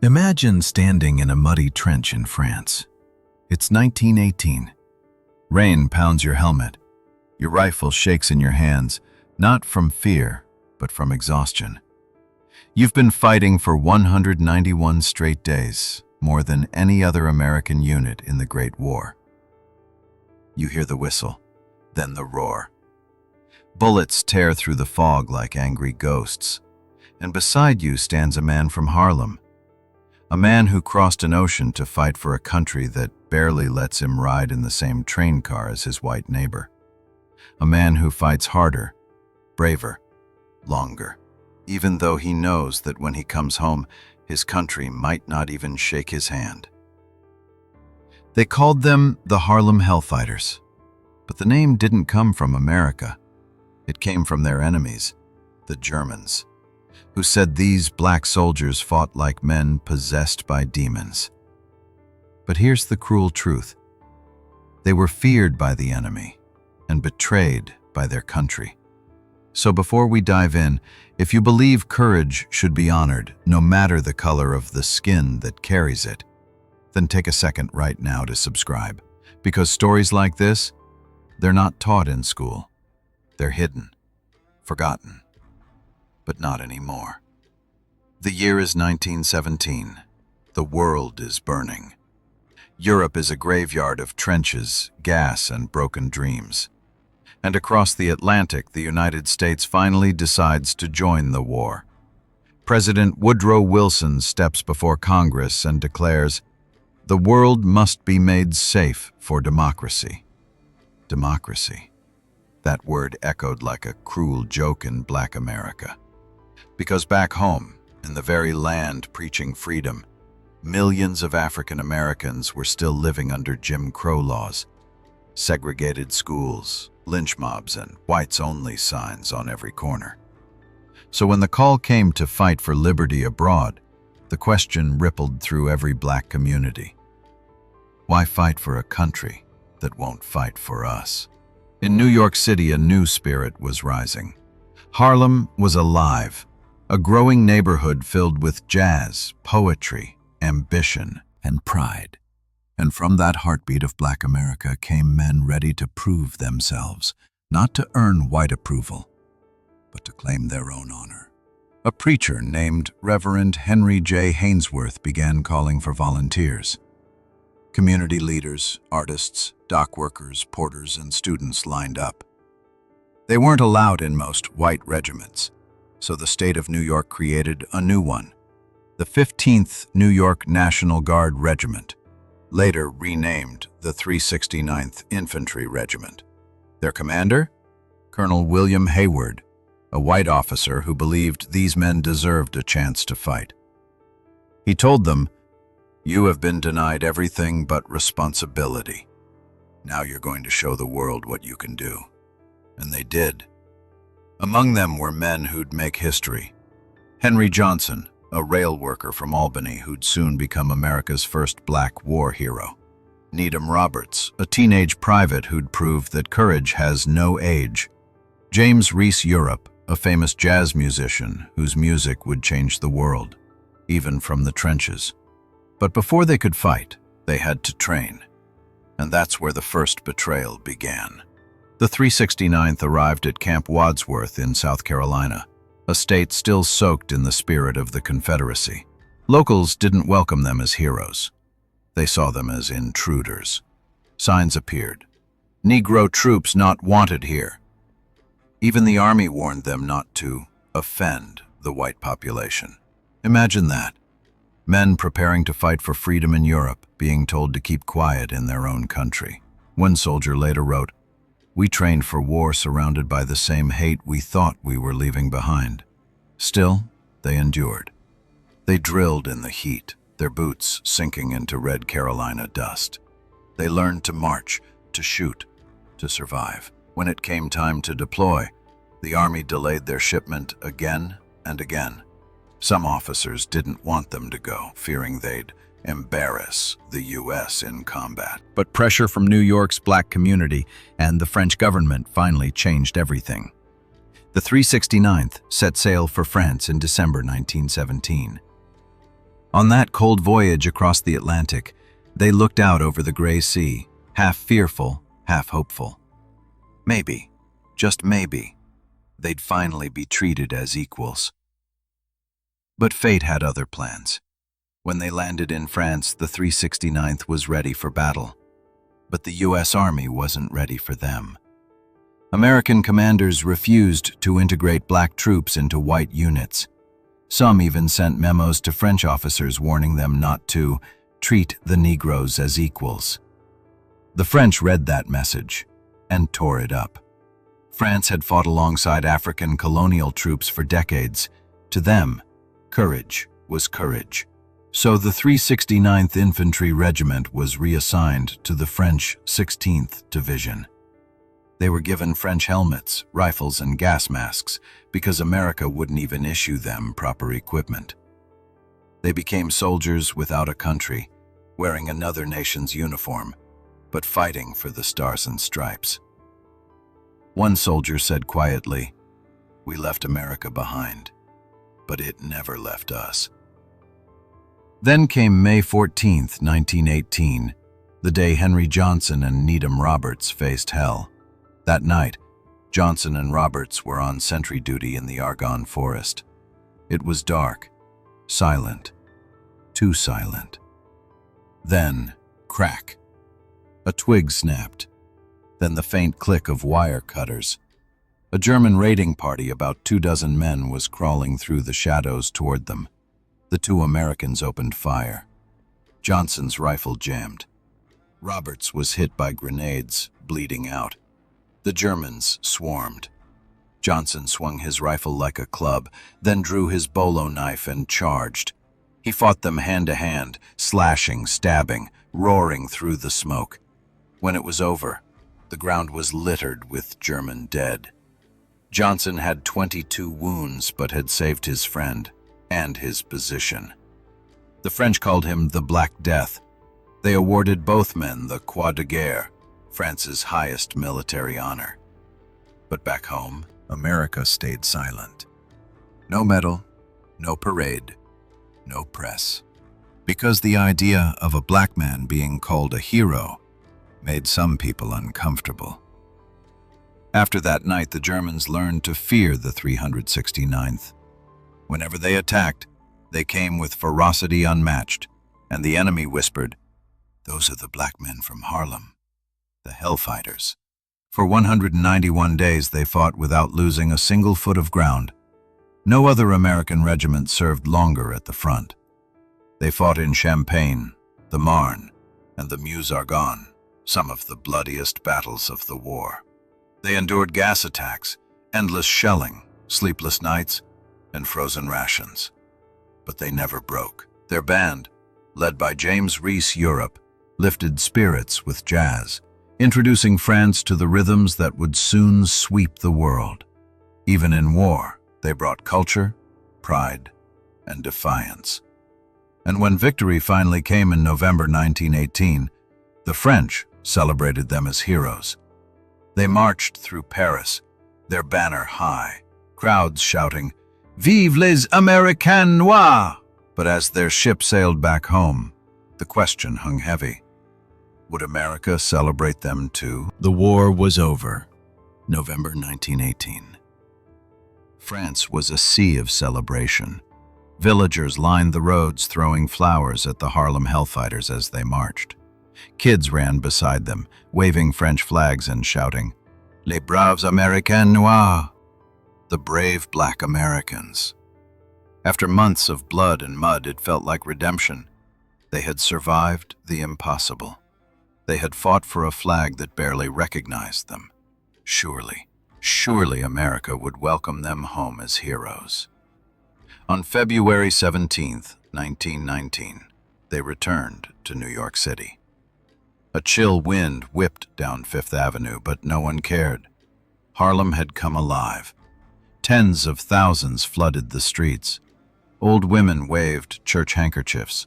Imagine standing in a muddy trench in France. It's 1918. Rain pounds your helmet. Your rifle shakes in your hands, not from fear, but from exhaustion. You've been fighting for 191 straight days, more than any other American unit in the Great War. You hear the whistle, then the roar. Bullets tear through the fog like angry ghosts, and beside you stands a man from Harlem, a man who crossed an ocean to fight for a country that barely lets him ride in the same train car as his white neighbor. A man who fights harder, braver, longer, even though he knows that when he comes home, his country might not even shake his hand. They called them the Harlem Hellfighters, but the name didn't come from America. It came from their enemies, the Germans, who said these black soldiers fought like men possessed by demons. But here's the cruel truth. They were feared by the enemy and betrayed by their country. So before we dive in, if you believe courage should be honored, no matter the color of the skin that carries it, then take a second right now to subscribe. Because stories like this, they're not taught in school. They're hidden, forgotten, but not anymore. The year is 1917. The world is burning. Europe is a graveyard of trenches, gas, and broken dreams. And across the Atlantic, the United States finally decides to join the war. President Woodrow Wilson steps before Congress and declares, "The world must be made safe for democracy." Democracy. That word echoed like a cruel joke in Black America. Because back home, in the very land preaching freedom, millions of African Americans were still living under Jim Crow laws, segregated schools, lynch mobs, and whites-only signs on every corner. So when the call came to fight for liberty abroad, the question rippled through every black community. Why fight for a country that won't fight for us? In New York City, a new spirit was rising. Harlem was alive, a growing neighborhood filled with jazz, poetry, ambition, and pride. And from that heartbeat of Black America came men ready to prove themselves, not to earn white approval, but to claim their own honor. A preacher named Reverend Henry J. Haynesworth began calling for volunteers. Community leaders, artists, dock workers, porters, and students lined up. They weren't allowed in most white regiments, so the state of New York created a new one, the 15th New York National Guard Regiment, later renamed the 369th Infantry Regiment. Their commander? Colonel William Hayward, a white officer who believed these men deserved a chance to fight. He told them, "You have been denied everything but responsibility. Now you're going to show the world what you can do." And they did. Among them were men who'd make history. Henry Johnson, a rail worker from Albany who'd soon become America's first black war hero. Needham Roberts, a teenage private who'd proved that courage has no age. James Reese Europe, a famous jazz musician whose music would change the world, even from the trenches. But before they could fight, they had to train. And that's where the first betrayal began. The 369th arrived at Camp Wadsworth in South Carolina, a state still soaked in the spirit of the Confederacy. Locals didn't welcome them as heroes. They saw them as intruders. Signs appeared. "Negro troops not wanted here." Even the army warned them not to offend the white population. Imagine that. Men preparing to fight for freedom in Europe, being told to keep quiet in their own country. One soldier later wrote, "We trained for war surrounded by the same hate we thought we were leaving behind." Still, they endured. They drilled in the heat, their boots sinking into red Carolina dust. They learned to march, to shoot, to survive. When it came time to deploy, the Army delayed their shipment again and again. Some officers didn't want them to go, fearing they'd embarrass the U.S. in combat. But pressure from New York's black community and the French government finally changed everything. The 369th set sail for France in December 1917. On that cold voyage across the Atlantic, they looked out over the gray sea, half fearful, half hopeful. Maybe, just maybe, they'd finally be treated as equals. But fate had other plans. When they landed in France, the 369th was ready for battle. But the U.S. Army wasn't ready for them. American commanders refused to integrate black troops into white units. Some even sent memos to French officers warning them not to treat the Negroes as equals. The French read that message and tore it up. France had fought alongside African colonial troops for decades. To them, courage was courage. So the 369th Infantry Regiment was reassigned to the French 16th Division. They were given French helmets, rifles, and gas masks because America wouldn't even issue them proper equipment. They became soldiers without a country, wearing another nation's uniform, but fighting for the Stars and Stripes. One soldier said quietly, "We left America behind, but it never left us." Then came May 14, 1918, the day Henry Johnson and Needham Roberts faced hell. That night, Johnson and Roberts were on sentry duty in the Argonne Forest. It was dark, silent, too silent. Then, crack. A twig snapped. Then the faint click of wire cutters. A German raiding party, about 24 men, was crawling through the shadows toward them. The two Americans opened fire. Johnson's rifle jammed. Roberts was hit by grenades, bleeding out. The Germans swarmed. Johnson swung his rifle like a club, then drew his bolo knife and charged. He fought them hand to hand, slashing, stabbing, roaring through the smoke. When it was over, the ground was littered with German dead. Johnson had 22 wounds, but had saved his friend and his position. The French called him the Black Death. They awarded both men the Croix de Guerre, France's highest military honor. But back home, America stayed silent. No medal, no parade, no press. Because the idea of a black man being called a hero made some people uncomfortable. After that night, the Germans learned to fear the 369th. Whenever they attacked, they came with ferocity unmatched, and the enemy whispered, "Those are the black men from Harlem, the Hellfighters." For 191 days they fought without losing a single foot of ground. No other American regiment served longer at the front. They fought in Champagne, the Marne, and the Meuse-Argonne, some of the bloodiest battles of the war. They endured gas attacks, endless shelling, sleepless nights, and frozen rations. But they never broke. Their band, led by James Reese Europe, lifted spirits with jazz, introducing France to the rhythms that would soon sweep the world. Even in war, they brought culture, pride, and defiance. And when victory finally came in November 1918, the French celebrated them as heroes. They marched through Paris, their banner high, crowds shouting, "Vive les Américains noirs!" But as their ship sailed back home, the question hung heavy. Would America celebrate them too? The war was over. November 1918. France was a sea of celebration. Villagers lined the roads throwing flowers at the Harlem Hellfighters as they marched. Kids ran beside them, waving French flags and shouting, "Les braves Américains noirs!" The brave black Americans. After months of blood and mud, it felt like redemption. They had survived the impossible. They had fought for a flag that barely recognized them. Surely America would welcome them home as heroes. On February 17, 1919, they returned to New York City. A chill wind whipped down Fifth Avenue, but no one cared. Harlem had come alive. Tens of thousands flooded the streets. Old women waved church handkerchiefs.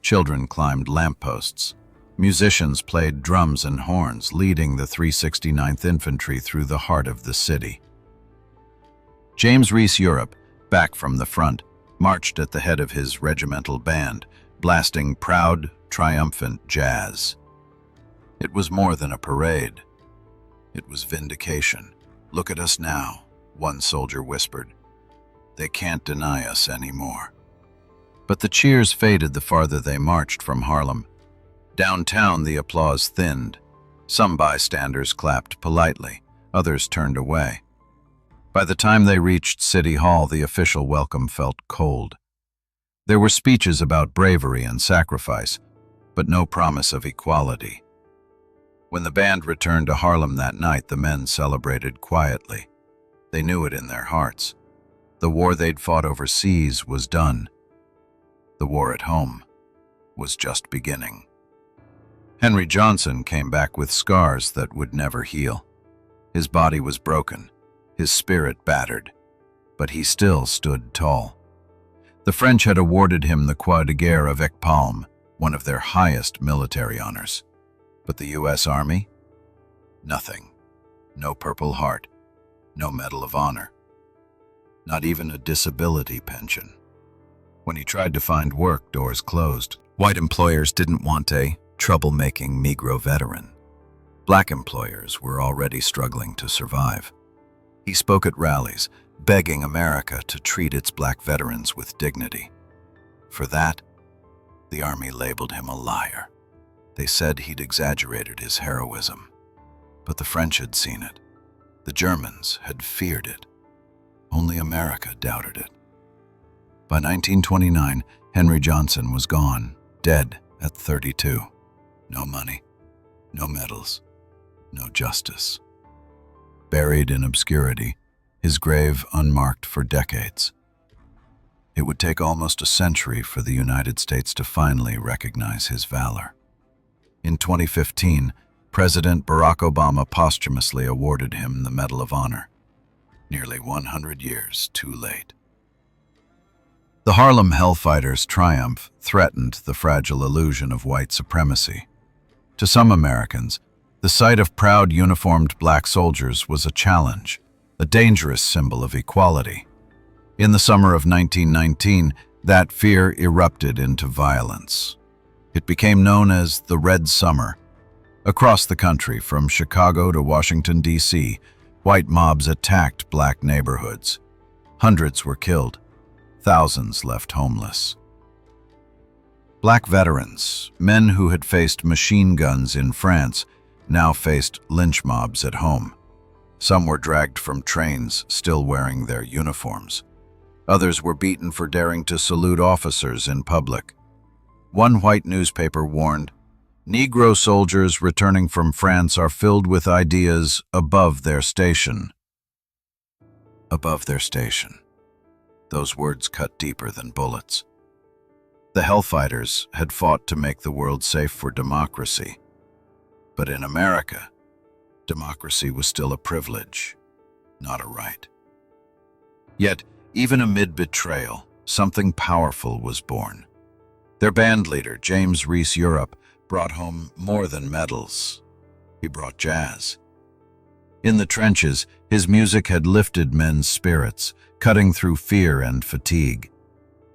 Children climbed lampposts. Musicians played drums and horns, leading the 369th Infantry through the heart of the city. James Reese Europe, back from the front, marched at the head of his regimental band, blasting proud, triumphant jazz. It was more than a parade. It was vindication. "Look at us now," one soldier whispered. "They can't deny us anymore." But the cheers faded the farther they marched from Harlem. Downtown, the applause thinned. Some bystanders clapped politely, others turned away. By the time they reached City Hall, the official welcome felt cold. There were speeches about bravery and sacrifice, but no promise of equality. When the band returned to Harlem that night, the men celebrated quietly. They knew it in their hearts. The war they'd fought overseas was done. The war at home was just beginning. Henry Johnson came back with scars that would never heal. His body was broken, his spirit battered, but he still stood tall. The French had awarded him the Croix de Guerre avec Palme, one of their highest military honors. But the U.S. Army? Nothing. No Purple Heart, no Medal of Honor, not even a disability pension. When he tried to find work, doors closed. White employers didn't want a troublemaking Negro veteran. Black employers were already struggling to survive. He spoke at rallies, begging America to treat its black veterans with dignity. For that, the Army labeled him a liar. They said he'd exaggerated his heroism. But the French had seen it. The Germans had feared it. Only America doubted it. By 1929, Henry Johnson was gone, dead at 32. No money, no medals, no justice. Buried in obscurity, his grave unmarked for decades. It would take almost a century for the United States to finally recognize his valor. In 2015, President Barack Obama posthumously awarded him the Medal of Honor, nearly 100 years too late. The Harlem Hellfighters' triumph threatened the fragile illusion of white supremacy. To some Americans, the sight of proud uniformed black soldiers was a challenge, a dangerous symbol of equality. In the summer of 1919, that fear erupted into violence. It became known as the Red Summer. Across the country, from Chicago to Washington, D.C., white mobs attacked black neighborhoods. Hundreds were killed. Thousands left homeless. Black veterans, men who had faced machine guns in France, now faced lynch mobs at home. Some were dragged from trains, still wearing their uniforms. Others were beaten for daring to salute officers in public. One white newspaper warned, "Negro soldiers returning from France are filled with ideas above their station." Above their station. Those words cut deeper than bullets. The Hellfighters had fought to make the world safe for democracy. But in America, democracy was still a privilege, not a right. Yet, even amid betrayal, something powerful was born. Their band leader, James Reese Europe, brought home more than medals. He brought jazz. In the trenches, his music had lifted men's spirits, cutting through fear and fatigue.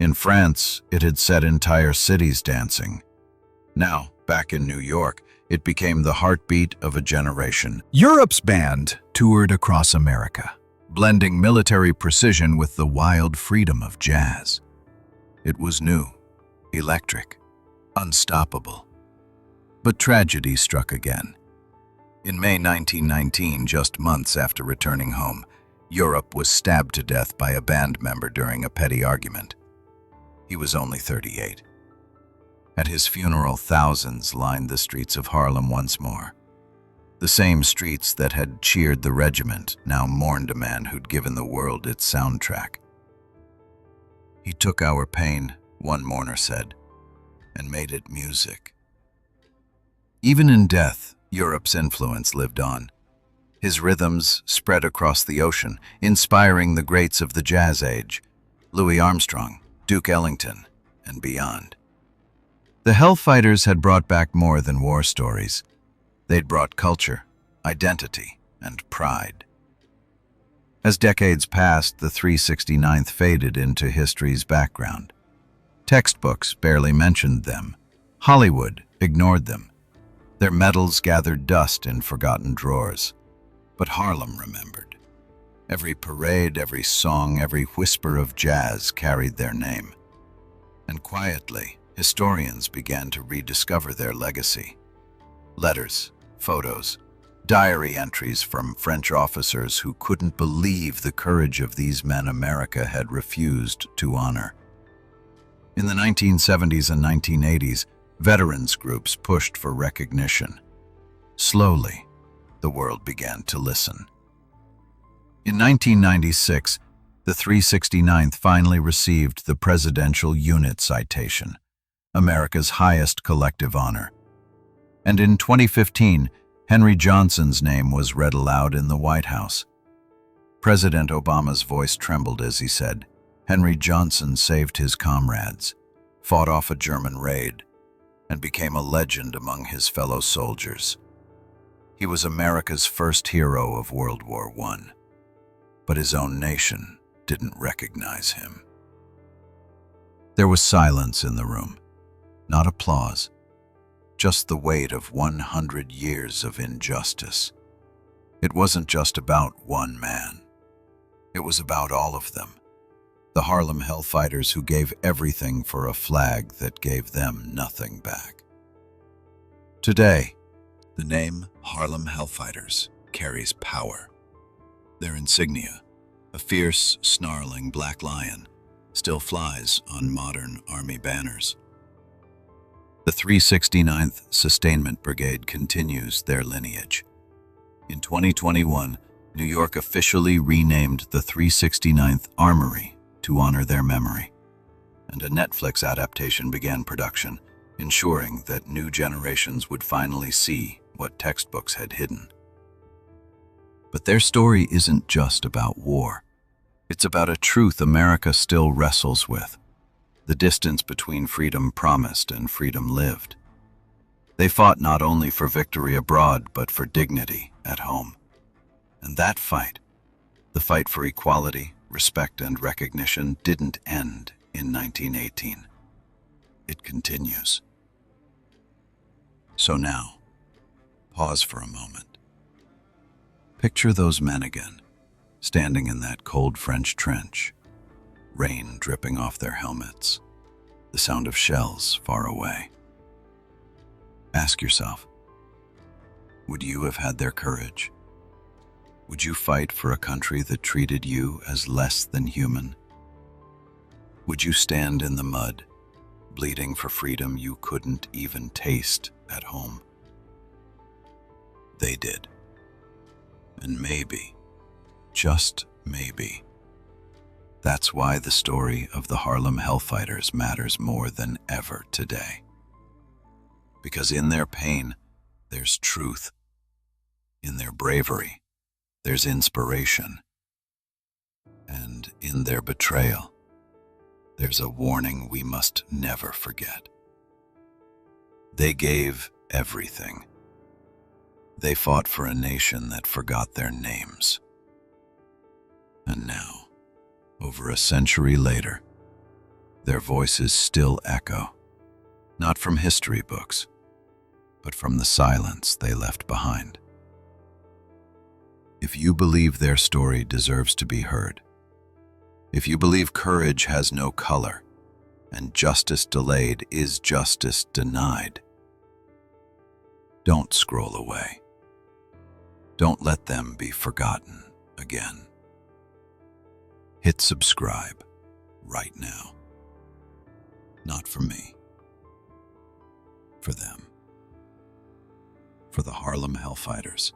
In France, it had set entire cities dancing. Now, back in New York, it became the heartbeat of a generation. Europe's band toured across America, blending military precision with the wild freedom of jazz. It was new, electric, unstoppable. But tragedy struck again. In May 1919, just months after returning home, Europe was stabbed to death by a band member during a petty argument. He was only 38. At his funeral, thousands lined the streets of Harlem once more. The same streets that had cheered the regiment now mourned a man who'd given the world its soundtrack. "He took our pain," one mourner said, "and made it music." Even in death, Europe's influence lived on. His rhythms spread across the ocean, inspiring the greats of the jazz age, Louis Armstrong, Duke Ellington, and beyond. The Hellfighters had brought back more than war stories. They'd brought culture, identity, and pride. As decades passed, the 369th faded into history's background. Textbooks barely mentioned them. Hollywood ignored them. Their medals gathered dust in forgotten drawers. But Harlem remembered. Every parade, every song, every whisper of jazz carried their name. And quietly, historians began to rediscover their legacy. Letters, photos, diary entries from French officers who couldn't believe the courage of these men America had refused to honor. In the 1970s and 1980s, veterans groups pushed for recognition. Slowly, the world began to listen. In 1996, the 369th finally received the Presidential Unit Citation, America's highest collective honor. And in 2015, Henry Johnson's name was read aloud in the White House. President Obama's voice trembled as he said, "Henry Johnson saved his comrades, fought off a German raid, and became a legend among his fellow soldiers. He was America's first hero of World War I, but his own nation didn't recognize him." There was silence in the room, not applause, just the weight of 100 years of injustice. It wasn't just about one man. It was about all of them. The Harlem Hellfighters who gave everything for a flag that gave them nothing back. Today, the name Harlem Hellfighters carries power. Their insignia, a fierce, snarling black lion, still flies on modern army banners. The 369th Sustainment Brigade continues their lineage. In 2021, New York officially renamed the 369th Armory to honor their memory, and a Netflix adaptation began production, ensuring that new generations would finally see what textbooks had hidden. But their story isn't just about war. It's about a truth America still wrestles with: the distance between freedom promised and freedom lived. They fought not only for victory abroad, but for dignity at home. And that fight, the fight for equality, respect, and recognition, didn't end in 1918. It continues. So now, pause for a moment. Picture those men again, standing in that cold French trench, rain dripping off their helmets, the sound of shells far away. Ask yourself, would you have had their courage? Would you fight for a country that treated you as less than human? Would you stand in the mud, bleeding for freedom you couldn't even taste at home? They did. And maybe, just maybe, that's why the story of the Harlem Hellfighters matters more than ever today. Because in their pain, there's truth. In their bravery, there's inspiration. And in their betrayal, there's a warning we must never forget. They gave everything. They fought for a nation that forgot their names. And now, over a century later, their voices still echo, not from history books, but from the silence they left behind. If you believe their story deserves to be heard, if you believe courage has no color and justice delayed is justice denied, don't scroll away. Don't let them be forgotten again. Hit subscribe right now. Not for me, for them. For the Harlem Hellfighters,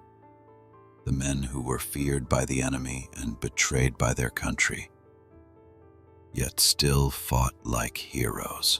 the men who were feared by the enemy and betrayed by their country, yet still fought like heroes.